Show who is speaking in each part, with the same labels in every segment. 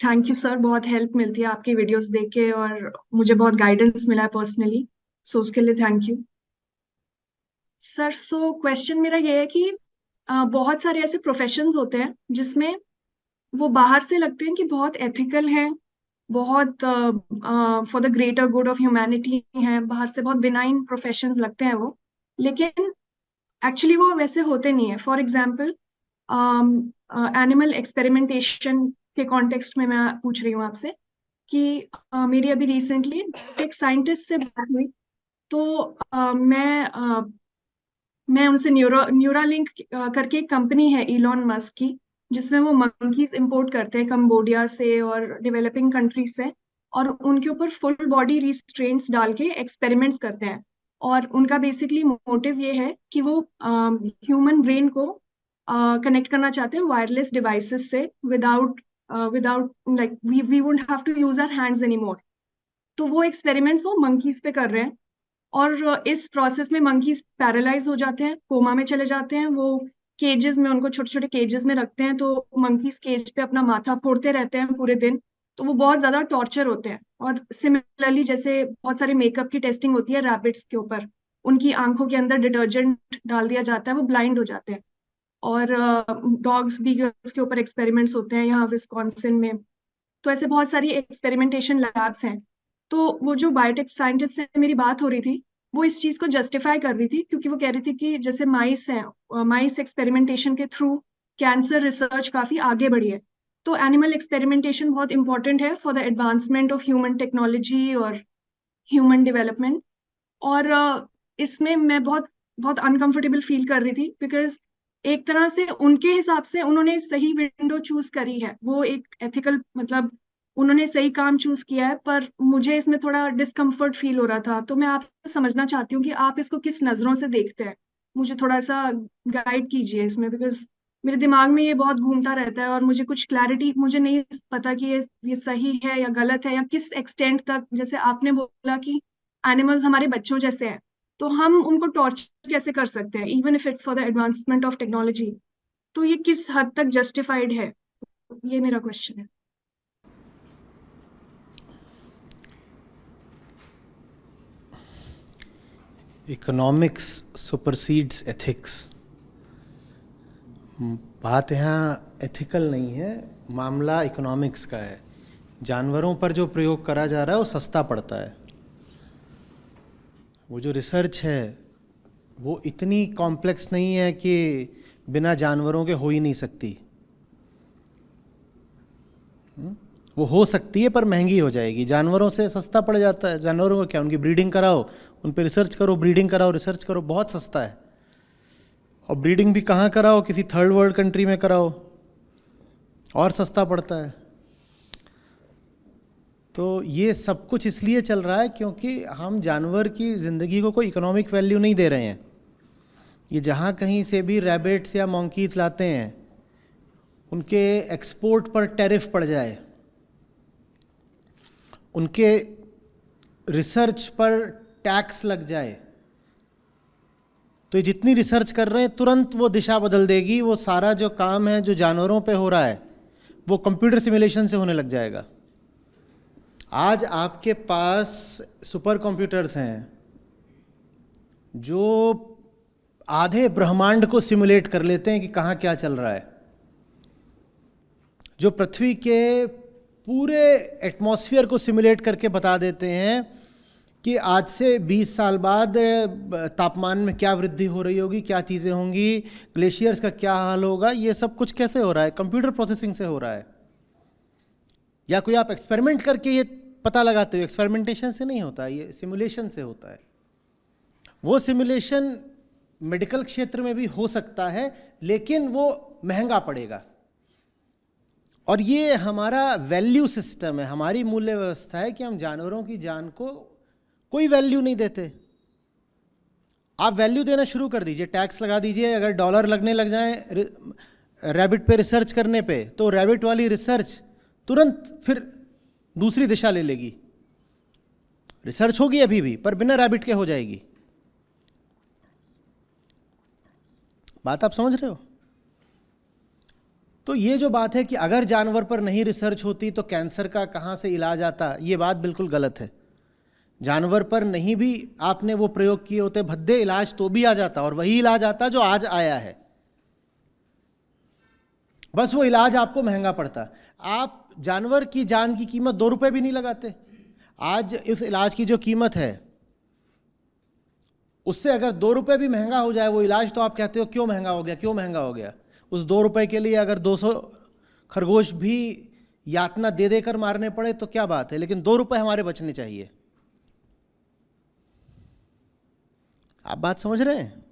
Speaker 1: Thank you sir, बहुत help मिलती है आपकी वीडियोस देख के और मुझे बहुत गाइडेंस मिला है पर्सनली, सो उसके लिए thank you sir. So question मेरा ये है कि बहुत सारे ऐसे प्रोफेशंस होते हैं जिसमें वो बाहर से लगते हैं कि बहुत एथिकल हैं, बहुत for the greater good of humanity हैं, बाहर से बहुत बिनाइन प्रोफेशंस लगते हैं वो, लेकिन एक्चुअली वो वैसे होते नहीं है। फॉर एग्जाम्पल एनिमल एक्सपेरिमेंटेशन के कॉन्टेक्स्ट में मैं पूछ रही हूँ आपसे कि मेरी अभी रिसेंटली एक साइंटिस्ट से बात हुई। तो मैं उनसे न्यूरालिंक करके एक कंपनी है इलॉन मस्क की, जिसमें वो मंकीज इंपोर्ट करते हैं कंबोडिया से और डेवलपिंग कंट्रीज से, और उनके ऊपर फुल बॉडी रिस्ट्रेंट्स डाल के एक्सपेरिमेंट्स करते हैं। और उनका बेसिकली मोटिव ये है कि वो ह्यूमन ब्रेन को कनेक्ट करना चाहते हैं वायरलेस डिवाइसेस से, without without like we wouldn't have to use our hands anymore. तो वो एक्सपेरिमेंट्स वो मंकीज पे कर रहे हैं, और इस प्रोसेस में मंकीज पैरालाइज हो जाते हैं, कोमा में चले जाते हैं। वो केजेस में, उनको छोटे छोटे केजेस में रखते हैं, तो मंकीज केज पे अपना माथा फोड़ते रहते हैं पूरे दिन। तो वो बहुत ज्यादा टॉर्चर होते हैं। और सिमिलरली जैसे बहुत सारे मेकअप की टेस्टिंग होती है रैबिट्स के ऊपर, उनकी आंखों के अंदर डिटर्जेंट डाल दिया जाता है, वो ब्लाइंड हो जाते हैं। और डॉग्स बीगल्स के ऊपर एक्सपेरिमेंट्स होते हैं यहाँ विस्कॉन्सिन में। तो ऐसे बहुत सारी एक्सपेरिमेंटेशन लैब्स हैं। तो वो जो बायोटेक साइंटिस्ट से मेरी बात हो रही थी, वो इस चीज को जस्टिफाई कर रही थी, क्योंकि वो कह रही थी कि जैसे माइस है, माइस एक्सपेरिमेंटेशन के थ्रू कैंसर रिसर्च काफी आगे बढ़ी है। तो एनिमल एक्सपेरिमेंटेशन बहुत इंपॉर्टेंट है for the advancement of human technology और ह्यूमन डेवलपमेंट। और इसमें मैं बहुत बहुत अनकंफर्टेबल फील कर रही थी, बिकॉज एक तरह से उनके हिसाब से उन्होंने सही विंडो चूज करी है, वो एक एथिकल, मतलब उन्होंने सही काम चूज किया है, पर मुझे इसमें थोड़ा डिस्कम्फर्ट फील हो रहा था। तो मैं आपसे समझना चाहती हूँ कि आप इसको किस नजरों से देखते हैं, मुझे थोड़ा सा गाइड कीजिए इसमें, बिकॉज मेरे दिमाग में ये बहुत घूमता रहता है और मुझे कुछ क्लैरिटी, मुझे नहीं पता कि ये सही है या गलत है, या किस एक्सटेंट तक। जैसे आपने बोला कि एनिमल्स हमारे बच्चों जैसे हैं, तो हम उनको टॉर्चर कैसे कर सकते हैं even if it's for the advancement of technology? तो ये किस हद तक जस्टिफाइड है, ये मेरा क्वेश्चन है।
Speaker 2: Economics supersedes ethics. बात यहाँ एथिकल नहीं है, मामला इकोनॉमिक्स का है। जानवरों पर जो प्रयोग करा जा रहा है वो सस्ता पड़ता है। वो जो रिसर्च है वो इतनी कॉम्प्लेक्स नहीं है कि बिना जानवरों के हो ही नहीं सकती। वो हो सकती है पर महंगी हो जाएगी। जानवरों से सस्ता पड़ जाता है। जानवरों को क्या, उनकी ब्रीडिंग कराओ, उन पर रिसर्च करो, ब्रीडिंग कराओ, रिसर्च करो, बहुत सस्ता है। और ब्रीडिंग भी कहाँ कराओ, किसी थर्ड वर्ल्ड कंट्री में कराओ, और सस्ता पड़ता है। तो ये सब कुछ इसलिए चल रहा है क्योंकि हम जानवर की ज़िंदगी को कोई इकोनॉमिक वैल्यू नहीं दे रहे हैं। ये जहाँ कहीं से भी रैबिट्स या मॉन्कीज लाते हैं, उनके एक्सपोर्ट पर टैरिफ पड़ जाए, उनके रिसर्च पर टैक्स लग जाए, तो ये जितनी रिसर्च कर रहे हैं तुरंत वो दिशा बदल देगी। वो सारा जो काम है जो जानवरों पे हो रहा है वो कंप्यूटर सिमुलेशन से होने लग जाएगा। आज आपके पास सुपर कंप्यूटर्स हैं जो आधे ब्रह्मांड को सिमुलेट कर लेते हैं कि कहाँ क्या चल रहा है, जो पृथ्वी के पूरे एटमॉस्फेयर को सिमुलेट करके बता देते हैं कि आज से 20 साल बाद तापमान में क्या वृद्धि हो रही होगी, क्या चीज़ें होंगी, ग्लेशियर्स का क्या हाल होगा। ये सब कुछ कैसे हो रहा है? कंप्यूटर प्रोसेसिंग से हो रहा है। या कोई आप एक्सपेरिमेंट करके ये पता लगाते हो, एक्सपेरिमेंटेशन से नहीं होता, ये सिमुलेशन से होता है। वो सिमुलेशन मेडिकल क्षेत्र में भी हो सकता है, लेकिन वो महंगा पड़ेगा। और ये हमारा वैल्यू सिस्टम है, हमारी मूल्य व्यवस्था है कि हम जानवरों की जान को कोई वैल्यू नहीं देते। आप वैल्यू देना शुरू कर दीजिए, टैक्स लगा दीजिए। अगर डॉलर लगने लग जाए रैबिट पे रिसर्च करने पे, तो रैबिट वाली रिसर्च तुरंत फिर दूसरी दिशा ले लेगी। रिसर्च होगी अभी भी, पर बिना रैबिट के हो जाएगी। बात आप समझ रहे हो? तो ये जो बात है कि अगर जानवर पर नहीं रिसर्च होती तो कैंसर का कहाँ से इलाज आता, ये बात बिल्कुल गलत है। जानवर पर नहीं भी आपने वो प्रयोग किए होते भद्दे इलाज तो भी आ जाता, और वही इलाज आता जो आज आया है, बस वो इलाज आपको महंगा पड़ता। आप जानवर की जान की कीमत 2 रुपए भी नहीं लगाते। आज इस इलाज की जो कीमत है उससे अगर 2 रुपए भी महंगा हो जाए वो इलाज, तो आप कहते हो क्यों महंगा हो गया, क्यों महंगा हो गया। उस 2 रुपए के लिए अगर 200 खरगोश भी यातना दे देकर मारने पड़े तो क्या बात है, लेकिन 2 रुपए हमारे बचने चाहिए। आप बात समझ रहे हैं?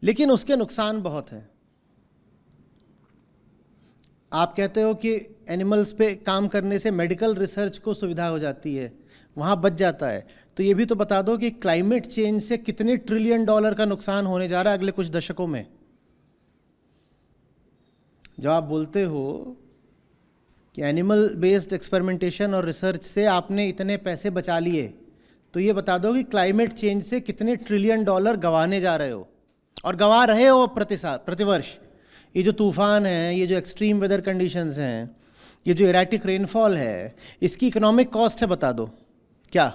Speaker 2: लेकिन उसके नुकसान बहुत हैं। आप कहते हो कि एनिमल्स पे काम करने से मेडिकल रिसर्च को सुविधा हो जाती है, वहाँ बच जाता है। तो ये भी तो बता दो कि क्लाइमेट चेंज से कितने ट्रिलियन डॉलर का नुकसान होने जा रहा है अगले कुछ दशकों में। जब आप बोलते हो कि एनिमल बेस्ड एक्सपेरिमेंटेशन और रिसर्च से आपने इतने पैसे बचा लिए, तो ये बता दो कि क्लाइमेट चेंज से कितने ट्रिलियन डॉलर गंवाने जा रहे हो, और गंवा रहे हो प्रतिवर्ष। ये जो तूफान है, ये जो एक्सट्रीम वेदर कंडीशंस हैं, ये जो इरेटिक रेनफॉल है, इसकी इकोनॉमिक कॉस्ट है बता दो क्या।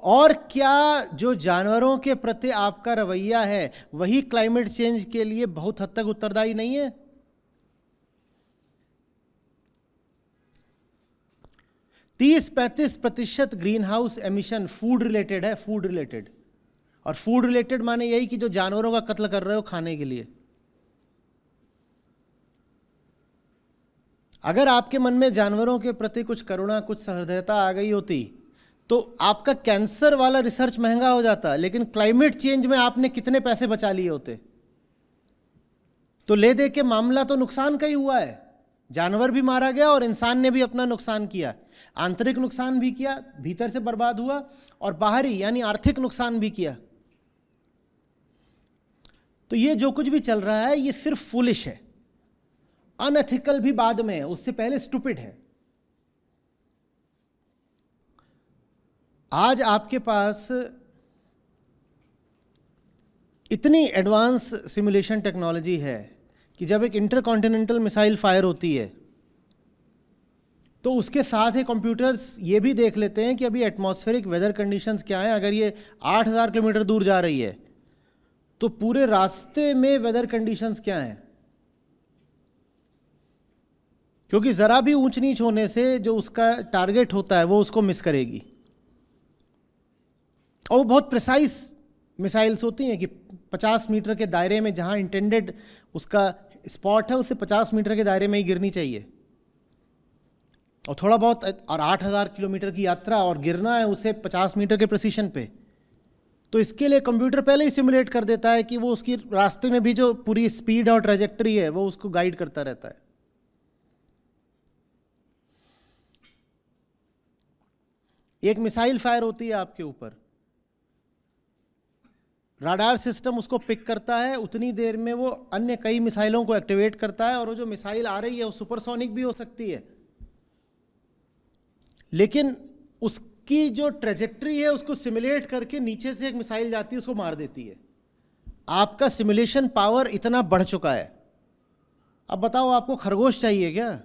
Speaker 2: और क्या जो जानवरों के प्रति आपका रवैया है वही क्लाइमेट चेंज के लिए बहुत हद तक उत्तरदायी नहीं है? 30-35% green house emission food related है, फूड रिलेटेड। और फूड रिलेटेड माने यही कि जो जानवरों का कत्ल कर रहे हो खाने के लिए। अगर आपके मन में जानवरों के प्रति कुछ करुणा, कुछ सहृदयता आ गई होती तो आपका कैंसर वाला रिसर्च महंगा हो जाता, लेकिन क्लाइमेट चेंज में आपने कितने पैसे बचा लिए होते। तो ले दे के मामला तो नुकसान का ही हुआ है। जानवर भी मारा गया और इंसान ने भी अपना नुकसान किया, आंतरिक नुकसान भी किया, भीतर से बर्बाद हुआ, और बाहरी यानी आर्थिक नुकसान भी किया। तो ये जो कुछ भी चल रहा है ये सिर्फ फूलिश है, अनएथिकल भी बाद में है, उससे पहले स्टूपिड है। आज आपके पास इतनी एडवांस सिमुलेशन टेक्नोलॉजी है कि जब एक इंटरकॉन्टिनेंटल मिसाइल फायर होती है तो उसके साथ ही कंप्यूटर्स ये भी देख लेते हैं कि अभी एटमॉस्फेरिक वेदर कंडीशंस क्या हैं। अगर ये 8000 किलोमीटर दूर जा रही है तो पूरे रास्ते में वेदर कंडीशंस क्या हैं, क्योंकि ज़रा भी ऊंच नीच होने से जो उसका टारगेट होता है वो उसको मिस करेगी। और वो बहुत प्रिसाइज मिसाइल्स होती हैं कि 50 मीटर के दायरे में जहाँ इंटेंडेड उसका स्पॉट है उससे 50 मीटर के दायरे में ही गिरनी चाहिए। और थोड़ा बहुत, और 8000 किलोमीटर की यात्रा और गिरना है उसे 50 मीटर के प्रिसीशन पे, तो इसके लिए कंप्यूटर पहले ही सिमुलेट कर देता है कि वो उसकी रास्ते में भी जो पूरी स्पीड और ट्रैजेक्टरी है वो उसको गाइड करता रहता है। एक मिसाइल फायर होती है आपके ऊपर, राडार सिस्टम उसको पिक करता है, उतनी देर में वो अन्य कई मिसाइलों को एक्टिवेट करता है, और वो जो मिसाइल आ रही है वो सुपरसोनिक भी हो सकती है, लेकिन उसकी जो ट्रेजेक्ट्री है उसको सिमुलेट करके नीचे से एक मिसाइल जाती है उसको मार देती है। आपका सिमुलेशन पावर इतना बढ़ चुका है। अब बताओ आपको खरगोश चाहिए क्या?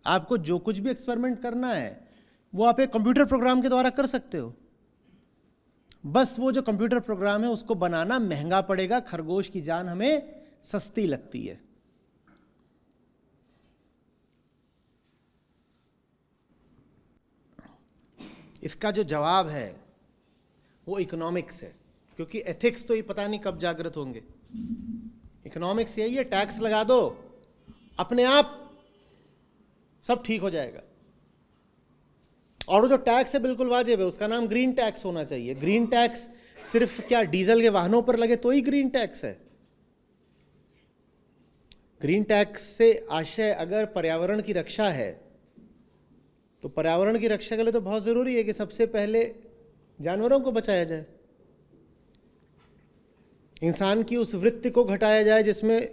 Speaker 2: आपको जो कुछ भी एक्सपेरिमेंट करना है वो आप एक कंप्यूटर प्रोग्राम के द्वारा कर सकते हो। बस वो जो कंप्यूटर प्रोग्राम है उसको बनाना महंगा पड़ेगा, खरगोश की जान हमें सस्ती लगती है। इसका जो जवाब है वो इकोनॉमिक्स है, क्योंकि एथिक्स तो ये पता नहीं कब जागृत होंगे। इकोनॉमिक्स यही है, टैक्स लगा दो, अपने आप सब ठीक हो जाएगा। और वो जो टैक्स है बिल्कुल वाजिब है, उसका नाम ग्रीन टैक्स होना चाहिए। ग्रीन टैक्स सिर्फ क्या डीजल के वाहनों पर लगे तो ही ग्रीन टैक्स है? ग्रीन टैक्स से आशय अगर पर्यावरण की रक्षा है तो पर्यावरण की रक्षा के लिए तो बहुत ज़रूरी है कि सबसे पहले जानवरों को बचाया जाए, इंसान की उस वृत्ति को घटाया जाए जिसमें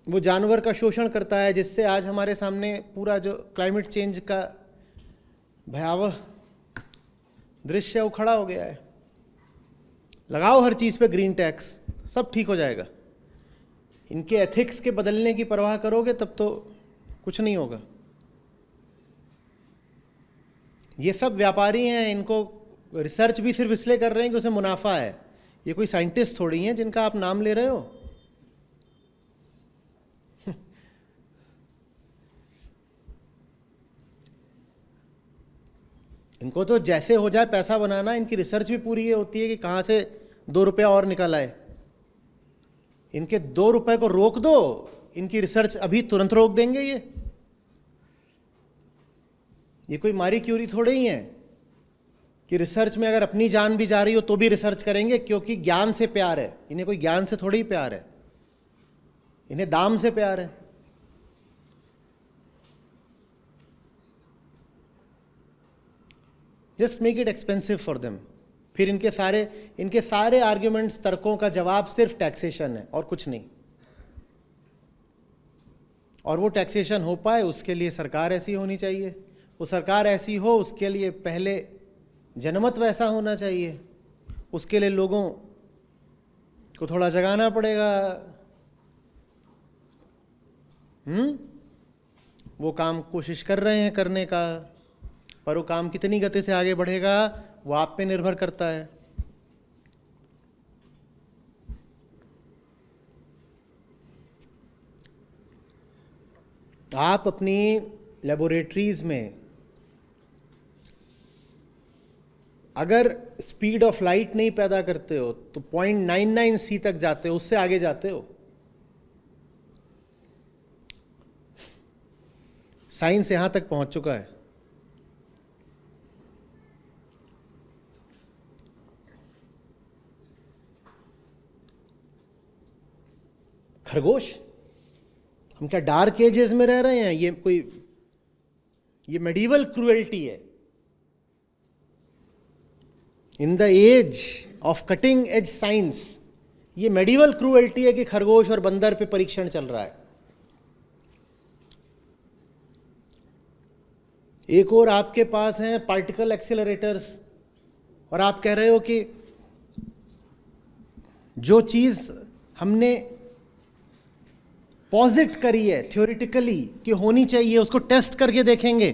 Speaker 2: वो जानवर का शोषण करता है, जिससे आज हमारे सामने पूरा जो क्लाइमेट चेंज का भयावह दृश्य वो खड़ा हो गया है। लगाओ हर चीज़ पे ग्रीन टैक्स, सब ठीक हो जाएगा। इनके एथिक्स के बदलने की परवाह करोगे तब तो कुछ नहीं होगा। ये सब व्यापारी हैं, इनको रिसर्च भी सिर्फ इसलिए कर रहे हैं कि उसे मुनाफा है। ये कोई साइंटिस्ट थोड़ी हैं जिनका आप नाम ले रहे हो। इनको तो जैसे हो जाए पैसा बनाना, इनकी रिसर्च भी पूरी ये होती है कि कहाँ से 2 रुपया और निकल आए। इनके 2 रुपए को रोक दो, इनकी रिसर्च अभी तुरंत रोक देंगे। ये कोई मारी क्यूरी थोड़े ही है कि रिसर्च में अगर अपनी जान भी जा रही हो तो भी रिसर्च करेंगे, क्योंकि ज्ञान से प्यार है। इन्हें कोई ज्ञान से थोड़ी ही प्यार है, इन्हें दाम से प्यार है। Just make it expensive for them. फिर इनके सारे आर्ग्यूमेंट्स, तर्कों का जवाब सिर्फ टैक्सेशन है और कुछ नहीं। और वो टैक्सेशन हो पाए उसके लिए सरकार ऐसी होनी चाहिए। वो सरकार ऐसी हो उसके लिए पहले जनमत वैसा होना चाहिए। उसके लिए लोगों को थोड़ा जगाना पड़ेगा। वो काम कोशिश कर रहे हैं करने का, पर वो काम कितनी गति से आगे बढ़ेगा वो आप पे निर्भर करता है। आप अपनी लेबोरेटरीज में अगर स्पीड ऑफ लाइट नहीं पैदा करते हो तो 0.99c तक जाते हो, उससे आगे जाते हो। साइंस यहां तक पहुंच चुका है। खरगोश, हम क्या डार्क एजेस में रह रहे हैं? ये मेडिवल क्रूएल्टी है। In the age of cutting edge science, ये मेडिवल क्रूएल्टी है कि खरगोश और बंदर पे परीक्षण चल रहा है। एक और आपके पास हैं पार्टिकल एक्सेलरेटर्स, और आप कह रहे हो कि जो चीज हमने पॉजिट करी है थ्योरेटिकली कि होनी चाहिए, उसको टेस्ट करके देखेंगे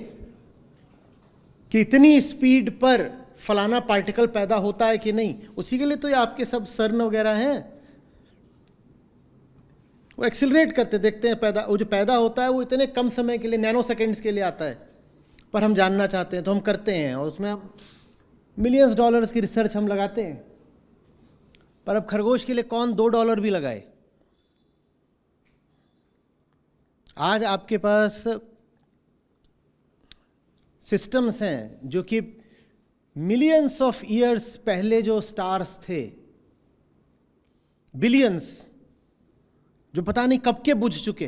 Speaker 2: कि इतनी स्पीड पर फलाना पार्टिकल पैदा होता है कि नहीं। उसी के लिए तो ये आपके सब सर्न वगैरह हैं, वो एक्सिलरेट करते देखते हैं। वो जो पैदा होता है वो इतने कम समय के लिए, नैनो सेकेंड्स के लिए आता है, पर हम जानना चाहते हैं तो हम करते हैं, और उसमें मिलियंस डॉलर्स की रिसर्च हम लगाते हैं। पर अब खरगोश के लिए कौन $2 भी लगाए? आज आपके पास सिस्टम्स हैं जो कि मिलियंस ऑफ ईयर्स पहले जो स्टार्स थे, बिलियंस, जो पता नहीं कब के बुझ चुके,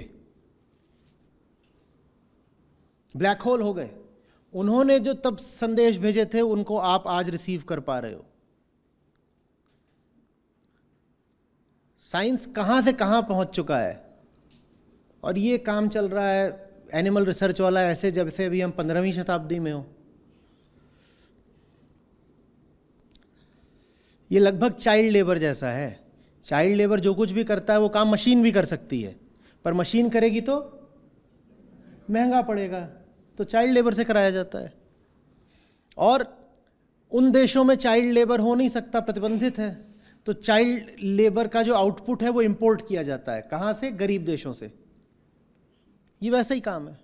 Speaker 2: ब्लैक होल हो गए, उन्होंने जो तब संदेश भेजे थे उनको आप आज रिसीव कर पा रहे हो। साइंस कहां से कहां पहुंच चुका है। और ये काम चल रहा है एनिमल रिसर्च वाला ऐसे जब से अभी हम 15वीं शताब्दी में हो। ये लगभग चाइल्ड लेबर जैसा है। चाइल्ड लेबर जो कुछ भी करता है वो काम मशीन भी कर सकती है, पर मशीन करेगी तो महंगा पड़ेगा, तो चाइल्ड लेबर से कराया जाता है। और उन देशों में चाइल्ड लेबर हो नहीं सकता, प्रतिबंधित है, तो चाइल्ड लेबर का जो आउटपुट है वो इंपोर्ट किया जाता है। कहाँ से? गरीब देशों से। ये वैसा ही काम है।